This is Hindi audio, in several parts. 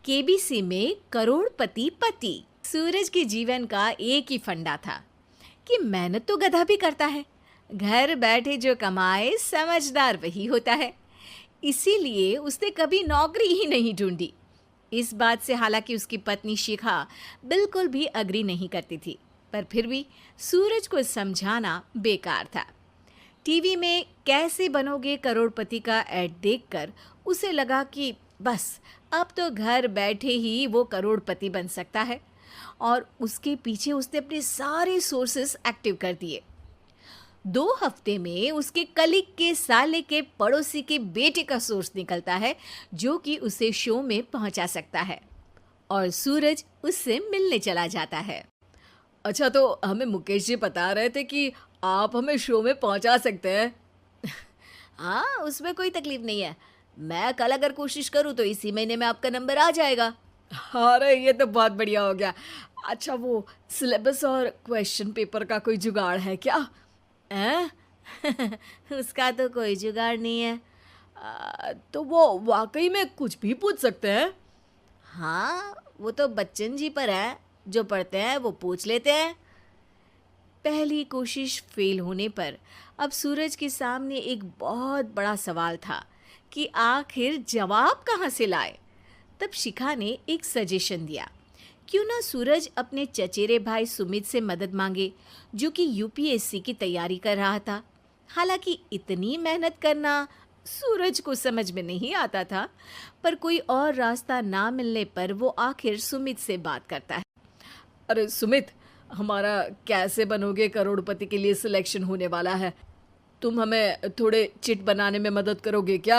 केबीसी में करोड़पति पति। सूरज के जीवन का एक ही फंडा था कि मेहनत तो गधा भी करता है, घर बैठे जो कमाए समझदार वही होता है। इसीलिए उसने कभी नौकरी ही नहीं ढूंढी। इस बात से हालांकि उसकी पत्नी शिखा बिल्कुल भी अग्री नहीं करती थी, पर फिर भी सूरज को समझाना बेकार था। टीवी में कैसे बनोगे करोड़पति का ऐड देखकर उसे लगा कि बस अब तो घर बैठे ही वो करोड़पति बन सकता है, और उसके पीछे उसने अपने सारे सोर्सेस एक्टिव कर दिए। 2 हफ्ते में उसके कलीग के साले के पड़ोसी के बेटे का सोर्स निकलता है जो कि उसे शो में पहुंचा सकता है, और सूरज उससे मिलने चला जाता है। अच्छा, तो हमें मुकेश जी बता रहे थे कि आप हमें शो में पहुंचा सकते हैं। हाँ, उसमें कोई तकलीफ नहीं है। मैं कल अगर कोशिश करूँ तो इसी महीने में आपका नंबर आ जाएगा। अरे ये तो बहुत बढ़िया हो गया। अच्छा, वो सिलेबस और क्वेश्चन पेपर का कोई जुगाड़ है क्या? हैं? उसका तो कोई जुगाड़ नहीं है। तो वो वाकई में कुछ भी पूछ सकते हैं? हाँ, वो तो बच्चन जी पर है, जो पढ़ते हैं वो पूछ लेते हैं। पहली कोशिश फेल होने पर अब सूरज के सामने एक बहुत बड़ा सवाल था कि आखिर जवाब कहाँ से लाए। तब शिखा ने एक सजेशन दिया, क्यों ना सूरज अपने चचेरे भाई सुमित से मदद मांगे, जो कि यूपीएससी की तैयारी कर रहा था। हालांकि इतनी मेहनत करना सूरज को समझ में नहीं आता था, पर कोई और रास्ता ना मिलने पर वो आखिर सुमित से बात करता है। अरे सुमित, हमारा कैसे बनोगे करोड़पति के लिए सिलेक्शन होने वाला है। तुम हमें थोड़े चिट बनाने में मदद करोगे क्या?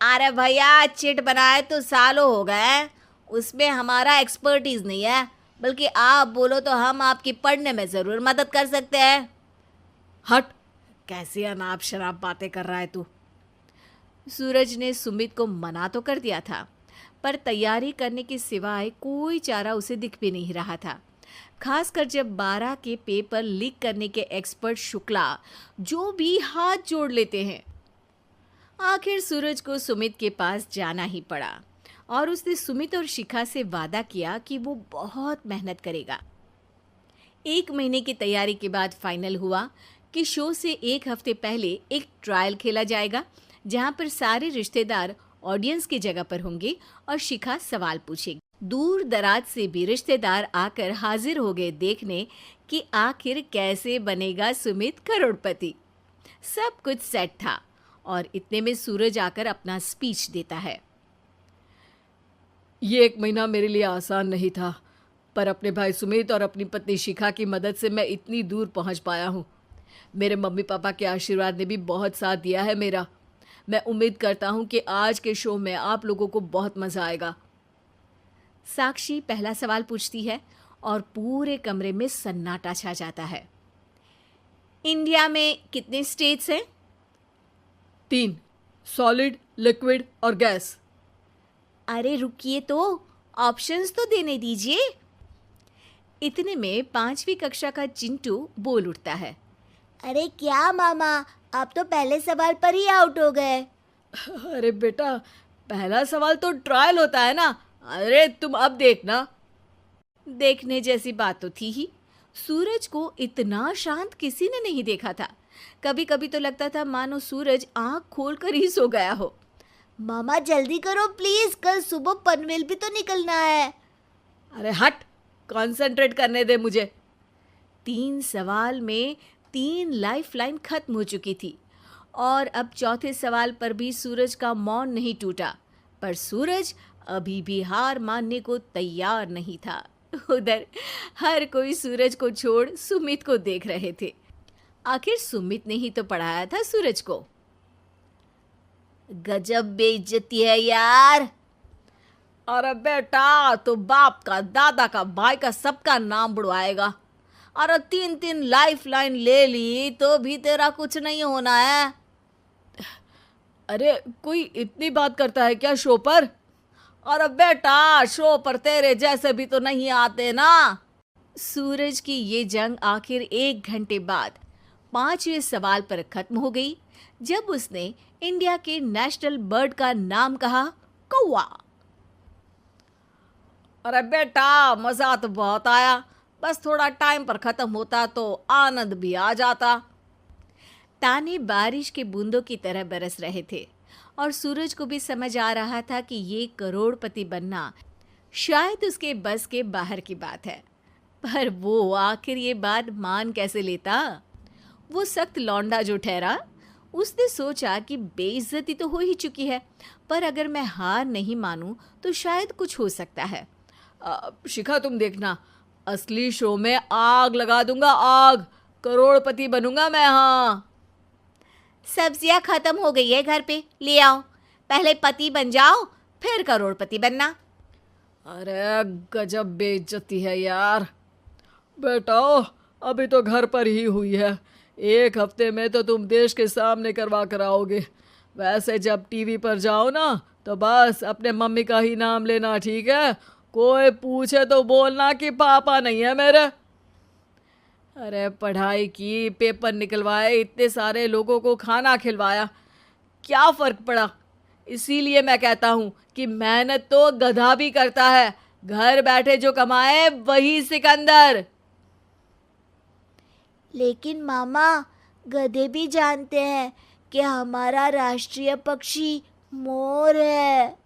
अरे भैया, चिट बनाए तो सालों हो गए, उसमें हमारा एक्सपर्टीज नहीं है, बल्कि आप बोलो तो हम आपकी पढ़ने में ज़रूर मदद कर सकते हैं। हट, कैसी अनाप शराब बातें कर रहा है तू। सूरज ने सुमित को मना तो कर दिया था, पर तैयारी करने के सिवाय कोई चारा उसे दिख भी नहीं रहा था। खासकर जब 12 के पेपर लीक करने के एक्सपर्ट शुक्ला जो भी हाथ जोड़ लेते हैं। आखिर सूरज को सुमित के पास जाना ही पड़ा, और उसने सुमित और शिखा से वादा किया कि वो बहुत मेहनत करेगा। 1 महीने की तैयारी के बाद फाइनल हुआ कि शो से 1 हफ्ते पहले एक ट्रायल खेला जाएगा, जहां पर सारे रिश्तेदार ऑडियंस की जगह पर होंगे और शिखा सवाल पूछेगी। दूर दराज से भी रिश्तेदार आकर हाजिर हो गए देखने कि आखिर कैसे बनेगा सुमित करोड़पति। सब कुछ सेट था, और इतने में सूरज आकर अपना स्पीच देता है। ये 1 महीना मेरे लिए आसान नहीं था, पर अपने भाई सुमित और अपनी पत्नी शिखा की मदद से मैं इतनी दूर पहुंच पाया हूँ। मेरे मम्मी पापा के आशीर्वाद ने भी बहुत साथ दिया है मेरा। मैं उम्मीद करता हूँ कि आज के शो में आप लोगों को बहुत मज़ा आएगा। साक्षी पहला सवाल पूछती है और पूरे कमरे में सन्नाटा छा जाता है। इंडिया में कितने स्टेट्स हैं? 3, सॉलिड, लिक्विड और गैस। अरे रुकिए, तो ऑप्शंस तो देने दीजिए। इतने में 5वीं कक्षा का चिंटू बोल उठता है। अरे क्या मामा, आप तो पहले सवाल पर ही आउट हो गए। अरे बेटा, पहला सवाल तो ट्रायल होता है ना। अरे तुम अब देखना। देखने जैसी बात तो थी ही। सूरज को इतना शांत किसी ने नहीं देखा था। कभी कभी तो लगता था मानो सूरज आंख खोलकर ही सो गया हो। मामा जल्दी करो प्लीज, कल सुबह पनवेल भी तो निकलना है। अरे हट, कंसंट्रेट करने दे मुझे। 3 सवाल में 3 लाइफलाइन खत्म हो चुकी थी, और अब चौथे सवाल पर भी सूरज का मौन नहीं टूटा। पर सूरज अभी भी हार मानने को तैयार नहीं था। उधर हर कोई सूरज को छोड़ सुमित को देख रहे थे। आखिर सुमित ने ही तो पढ़ाया था सूरज को। गजब बेइज्जती है यार। अरे बेटा, तो बाप का, दादा का, भाई का, सबका नाम बुड़वाएगा। अरे 3 लाइफलाइन ले ली तो भी तेरा कुछ नहीं होना है। अरे कोई इतनी बात करता है क्या शो पर? अरे बेटा, शो पर तेरे जैसे भी तो नहीं आते ना। सूरज की ये जंग आखिर 1 घंटे बाद 5वें सवाल पर खत्म हो गई, जब उसने इंडिया के नेशनल बर्ड का नाम कहा, कौवा। अरे बेटा, मजा तो बहुत आया, बस थोड़ा टाइम पर खत्म होता तो आनंद भी आ जाता। ताने बारिश के बूंदों की तरह बरस रहे थे और सूरज को भी समझ आ रहा था कि ये करोड़पति बनना शायद उसके बस के बाहर की बात है। पर वो आखिर ये बात मान कैसे लेता? वो सख्त लौंडा जो ठहरा, उसने सोचा कि बेइज्जती तो हो ही चुकी है, पर अगर मैं हार नहीं मानूं तो शायद कुछ हो सकता है। शिखा, तुम देखना, असली शो में आग लगा दूंगा, आग। करोड़पति बनूंगा मैं। हाँ, सब्जियां खत्म हो गई है घर पे, ले आओ। पहले पति बन जाओ, फिर करोड़पति बनना। अरे गजब बेइज्जती है यार। बेटा, अभी तो घर पर ही हुई है, 1 हफ्ते में तो तुम देश के सामने करवा कर आओगे। वैसे जब टीवी पर जाओ ना तो बस अपने मम्मी का ही नाम लेना, ठीक है? कोई पूछे तो बोलना कि पापा नहीं है मेरे। अरे पढ़ाई की, पेपर निकलवाए, इतने सारे लोगों को खाना खिलवाया, क्या फर्क पड़ा? इसीलिए मैं कहता हूँ कि मेहनत तो गधा भी करता है, घर बैठे जो कमाए वही सिकंदर। लेकिन मामा, गधे भी जानते हैं कि हमारा राष्ट्रीय पक्षी मोर है।